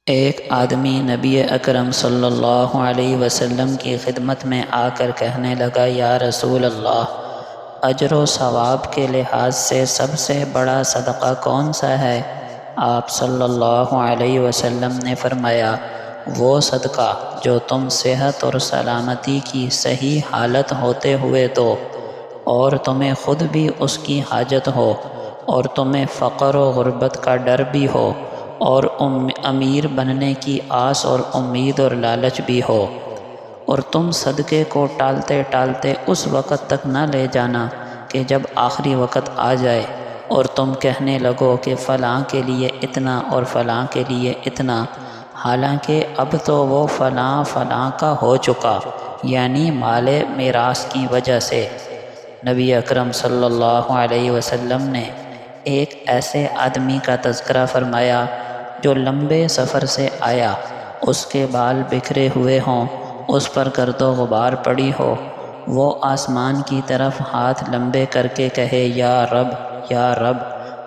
ایک آدمی نبی اکرم صلی اللہ علیہ وسلم کی خدمت میں آ کر کہنے لگا، یا رسول اللہ، اجر و ثواب کے لحاظ سے سب سے بڑا صدقہ کون سا ہے؟ آپ صلی اللہ علیہ وسلم نے فرمایا، وہ صدقہ جو تم صحت اور سلامتی کی صحیح حالت ہوتے ہوئے دو، اور تمہیں خود بھی اس کی حاجت ہو، اور تمہیں فقر و غربت کا ڈر بھی ہو، اور امیر بننے کی آس اور امید اور لالچ بھی ہو، اور تم صدقے کو ٹالتے ٹالتے اس وقت تک نہ لے جانا کہ جب آخری وقت آ جائے اور تم کہنے لگو کہ فلاں کے لیے اتنا اور فلاں کے لیے اتنا، حالانکہ اب تو وہ فلاں فلاں کا ہو چکا، یعنی مال میراث کی وجہ سے۔ نبی اکرم صلی اللہ علیہ وسلم نے ایک ایسے آدمی کا تذکرہ فرمایا جو لمبے سفر سے آیا، اس کے بال بکھرے ہوئے ہوں، اس پر گرد و غبار پڑی ہو، وہ آسمان کی طرف ہاتھ لمبے کر کے کہے، یا رب، یا رب،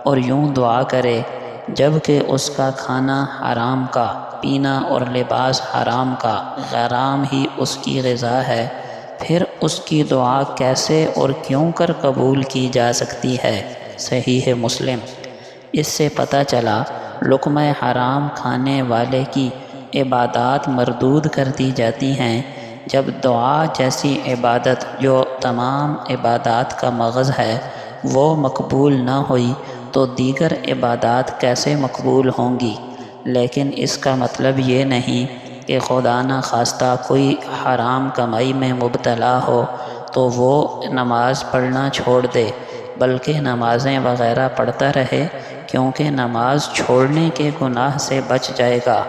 اور یوں دعا کرے جب کہ اس کا کھانا حرام کا، پینا اور لباس حرام کا، حرام ہی اس کی غذا ہے، پھر اس کی دعا کیسے اور کیوں کر قبول کی جا سکتی ہے؟ صحیح مسلم۔ اس سے پتہ چلا لقمہ حرام کھانے والے کی عبادات مردود کر دی جاتی ہیں۔ جب دعا جیسی عبادت جو تمام عبادات کا مغز ہے وہ مقبول نہ ہوئی تو دیگر عبادات کیسے مقبول ہوں گی؟ لیکن اس کا مطلب یہ نہیں کہ خدا نخواستہ کوئی حرام کمائی میں مبتلا ہو تو وہ نماز پڑھنا چھوڑ دے، بلکہ نمازیں وغیرہ پڑھتا رہے، کیونکہ نماز چھوڑنے کے گناہ سے بچ جائے گا۔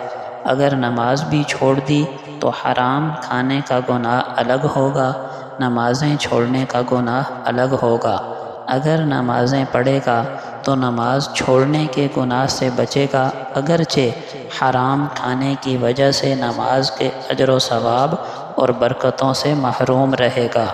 اگر نماز بھی چھوڑ دی تو حرام کھانے کا گناہ الگ ہوگا، نمازیں چھوڑنے کا گناہ الگ ہوگا۔ اگر نمازیں پڑھے گا تو نماز چھوڑنے کے گناہ سے بچے گا، اگرچہ حرام کھانے کی وجہ سے نماز کے اجر و ثواب اور برکتوں سے محروم رہے گا۔